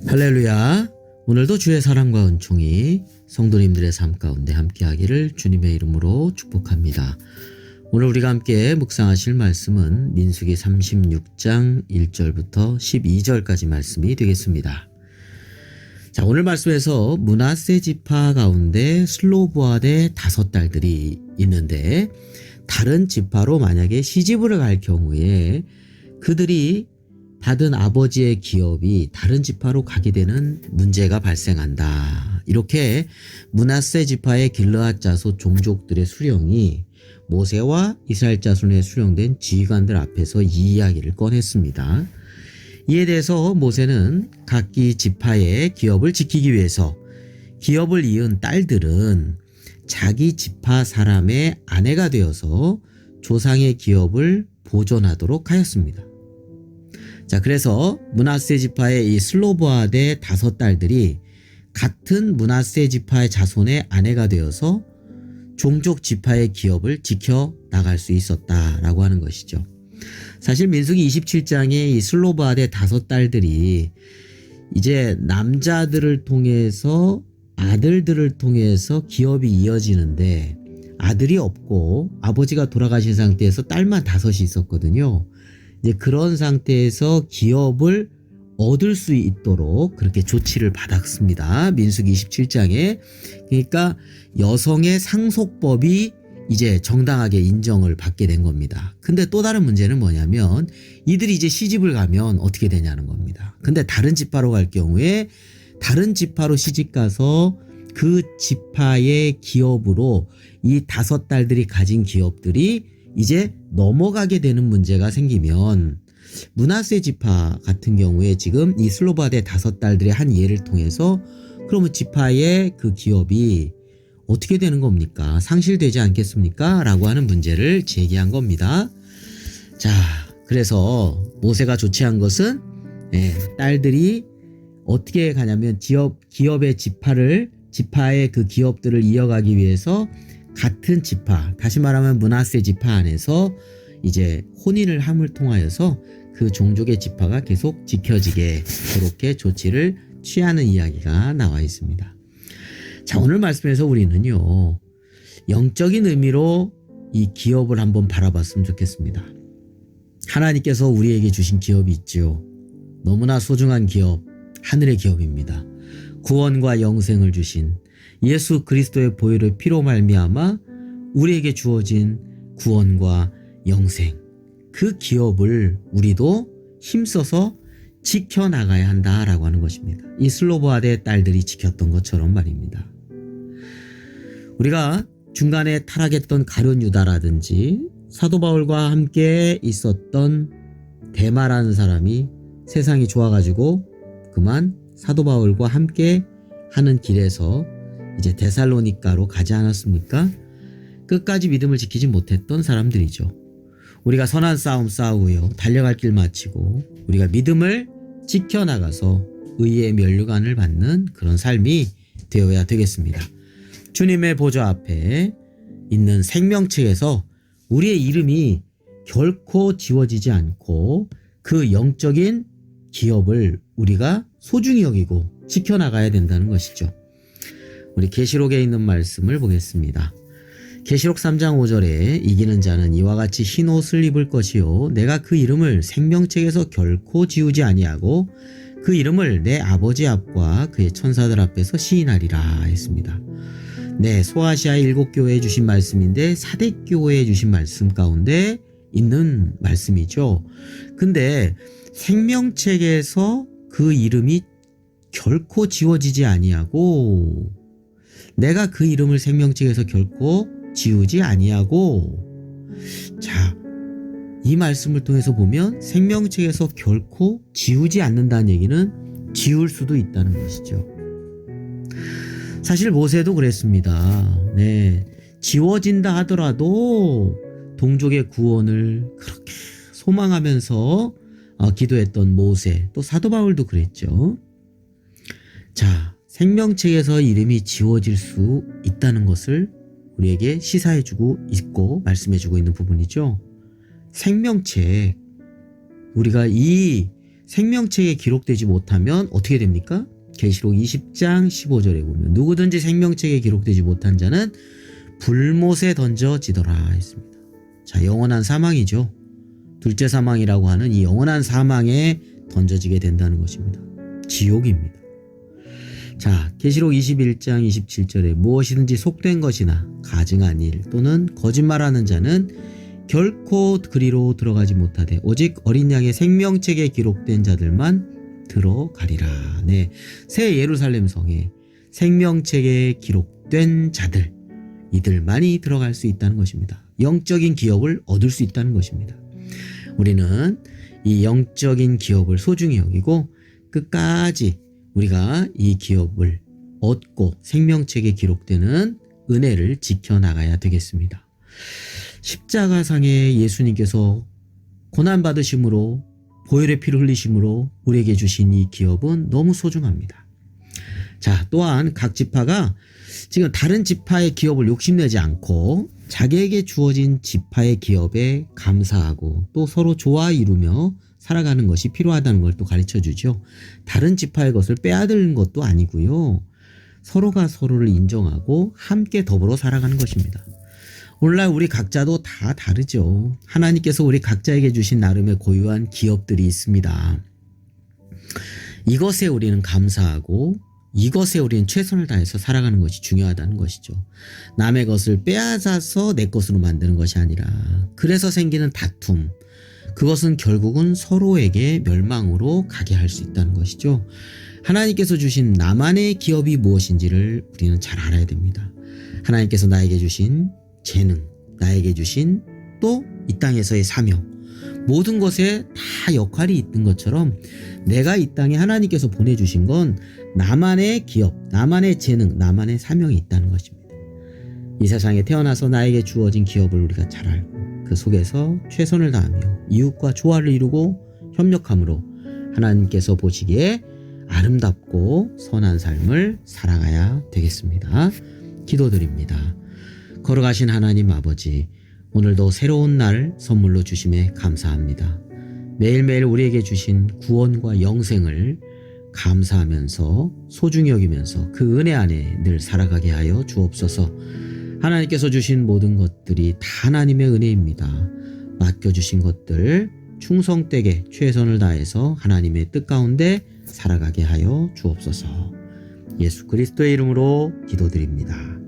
할렐루야. 오늘도 주의 사랑과 은총이 성도님들의 삶 가운데 함께하기를 주님의 이름으로 축복합니다. 오늘 우리가 함께 묵상하실 말씀은 민수기 36장 1절부터 12절까지 말씀이 되겠습니다. 자, 오늘 말씀에서 므낫세 지파 가운데 슬로보아의 5딸들이 있는데, 다른 지파로 만약에 시집을 갈 경우에 그들이 받은 아버지의 기업이 다른 지파로 가게 되는 문제가 발생한다. 이렇게 므낫세 지파의 길르앗 자손 종족들의 수령이 모세와 이스라엘 자손에 수령된 지휘관들 앞에서 이 이야기를 꺼냈습니다. 이에 대해서 모세는 각기 지파의 기업을 지키기 위해서 기업을 이은 딸들은 자기 지파 사람의 아내가 되어서 조상의 기업을 보존하도록 하였습니다. 자, 그래서 므낫세 지파의 이 슬로보아의 5딸들이 같은 므낫세 지파의 자손의 아내가 되어서 종족 지파의 기업을 지켜 나갈 수 있었다라고 하는 것이죠. 사실 민수기 27장에 이 슬로보아의 5딸들이 이제 남자들을 통해서 아들들을 통해서 기업이 이어지는데, 아들이 없고 아버지가 돌아가신 상태에서 딸만 5이 있었거든요. 이제 그런 상태에서 기업을 얻을 수 있도록 그렇게 조치를 받았습니다. 민수기 27장에. 그러니까 여성의 상속법이 이제 정당하게 인정을 받게 된 겁니다. 근데 또 다른 문제는 뭐냐면, 이들이 이제 시집을 가면 어떻게 되냐는 겁니다. 근데 다른 지파로 갈 경우에 다른 지파로 시집 가서 그 지파의 기업으로 이 5딸들이 가진 기업들이 이제 넘어가게 되는 문제가 생기면, 므낫세 지파 같은 경우에 지금 이 슬로바의 5딸들의 한 예를 통해서 그러면 지파의 그 기업이 어떻게 되는 겁니까? 상실되지 않겠습니까? 라고 하는 문제를 제기한 겁니다. 자, 그래서 모세가 조치한 것은 딸들이 어떻게 가냐면 기업의 지파의 그 기업들을 이어가기 위해서 같은 지파, 다시 말하면 므낫세 지파 안에서 이제 혼인을 함을 통하여서 그 종족의 지파가 계속 지켜지게 그렇게 조치를 취하는 이야기가 나와 있습니다. 자, 오늘 말씀에서 우리는요, 영적인 의미로 이 기업을 한번 바라봤으면 좋겠습니다. 하나님께서 우리에게 주신 기업이 있죠. 너무나 소중한 기업, 하늘의 기업입니다. 구원과 영생을 주신 예수 그리스도의 보혈의 피로 말미암아 우리에게 주어진 구원과 영생, 그 기업을 우리도 힘써서 지켜나가야 한다라고 하는 것입니다. 이 슬로보아의 딸들이 지켰던 것처럼 말입니다. 우리가 중간에 타락했던 가룟 유다라든지 사도 바울과 함께 있었던 데마라는 사람이 세상이 좋아가지고 그만 사도 바울과 함께 하는 길에서 이제 데살로니가로 가지 않았습니까? 끝까지 믿음을 지키지 못했던 사람들이죠. 우리가 선한 싸움 싸우고요, 달려갈 길 마치고 우리가 믿음을 지켜나가서 의의 면류관을 받는 그런 삶이 되어야 되겠습니다. 주님의 보좌 앞에 있는 생명책에서 우리의 이름이 결코 지워지지 않고 그 영적인 기업을 우리가 소중히 여기고 지켜나가야 된다는 것이죠. 우리 계시록에 있는 말씀을 보겠습니다. 계시록 3장 5절에 이기는 자는 이와 같이 흰 옷을 입을 것이요, 내가 그 이름을 생명책에서 결코 지우지 아니하고 그 이름을 내 아버지 앞과 그의 천사들 앞에서 시인하리라 했습니다. 네, 소아시아 7교회에 주신 말씀인데 사대교회에 주신 말씀 가운데 있는 말씀이죠. 근데 생명책에서 그 이름이 결코 지워지지 아니하고, 내가 그 이름을 생명책에서 결코 지우지 아니하고. 자, 이 말씀을 통해서 보면 생명책에서 결코 지우지 않는다는 얘기는 지울 수도 있다는 것이죠. 사실 모세도 그랬습니다. 네, 지워진다 하더라도 동족의 구원을 그렇게 소망하면서 기도했던 모세, 또 사도 바울도 그랬죠. 자, 생명책에서 이름이 지워질 수 있다는 것을 우리에게 시사해주고 있고 말씀해주고 있는 부분이죠. 생명책, 우리가 이 생명책에 기록되지 못하면 어떻게 됩니까? 계시록 20장 15절에 보면 누구든지 생명책에 기록되지 못한 자는 불못에 던져지더라 했습니다. 자, 영원한 사망이죠. 둘째 사망이라고 하는 이 영원한 사망에 던져지게 된다는 것입니다. 지옥입니다. 자, 계시록 21장 27절에 무엇이든지 속된 것이나 가증한 일 또는 거짓말하는 자는 결코 그리로 들어가지 못하되 오직 어린 양의 생명책에 기록된 자들만 들어가리라. 네, 새 예루살렘 성에 생명책에 기록된 자들, 이들만이 들어갈 수 있다는 것입니다. 영적인 기업을 얻을 수 있다는 것입니다. 우리는 이 영적인 기업을 소중히 여기고 끝까지 우리가 이 기업을 얻고 생명책에 기록되는 은혜를 지켜나가야 되겠습니다. 십자가상에 예수님께서 고난받으심으로 보혈의 피를 흘리심으로 우리에게 주신 이 기업은 너무 소중합니다. 자, 또한 각 지파가 지금 다른 지파의 기업을 욕심내지 않고 자기에게 주어진 지파의 기업에 감사하고 또 서로 조화 이루며 살아가는 것이 필요하다는 걸 또 가르쳐 주죠. 다른 지파의 것을 빼앗는 것도 아니고요. 서로가 서로를 인정하고 함께 더불어 살아가는 것입니다. 오늘날 우리 각자도 다 다르죠. 하나님께서 우리 각자에게 주신 나름의 고유한 기업들이 있습니다. 이것에 우리는 감사하고 이것에 우리는 최선을 다해서 살아가는 것이 중요하다는 것이죠. 남의 것을 빼앗아서 내 것으로 만드는 것이 아니라 그래서 생기는 다툼, 그것은 결국은 서로에게 멸망으로 가게 할 수 있다는 것이죠. 하나님께서 주신 나만의 기업이 무엇인지를 우리는 잘 알아야 됩니다. 하나님께서 나에게 주신 재능, 나에게 주신 또 이 땅에서의 사명, 모든 것에 다 역할이 있는 것처럼 내가 이 땅에 하나님께서 보내주신 건 나만의 기업, 나만의 재능, 나만의 사명이 있다는 것입니다. 이 세상에 태어나서 나에게 주어진 기업을 우리가 잘 알고 그 속에서 최선을 다하며 이웃과 조화를 이루고 협력함으로 하나님께서 보시기에 아름답고 선한 삶을 살아가야 되겠습니다. 기도드립니다. 걸어가신 하나님 아버지, 오늘도 새로운 날 선물로 주심에 감사합니다. 매일매일 우리에게 주신 구원과 영생을 감사하면서 소중히 여기면서 그 은혜 안에 늘 살아가게 하여 주옵소서. 하나님께서 주신 모든 것들이 다 하나님의 은혜입니다. 맡겨주신 것들 충성되게 최선을 다해서 하나님의 뜻 가운데 살아가게 하여 주옵소서. 예수 그리스도의 이름으로 기도드립니다.